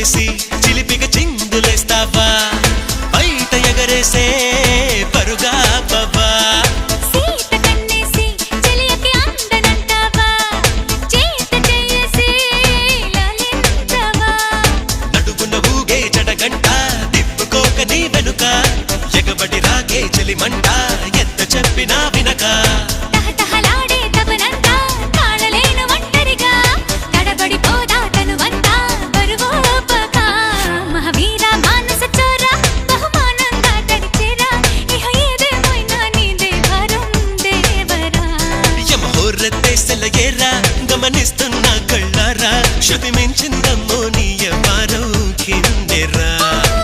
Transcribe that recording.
కన్నేసి చిలిపిగా చిందులేస్తావా బయట ఎగరేసే పరుగా పవ్వా నడుగున ఊగే జడగంట తిప్పుకోక నీ వెనుక ఎగబడి రాగే చెలిమంట ఎంత చెప్పినా వినక గమనిస్తున్న కళ్ళారా శృతి మించిందమ్మో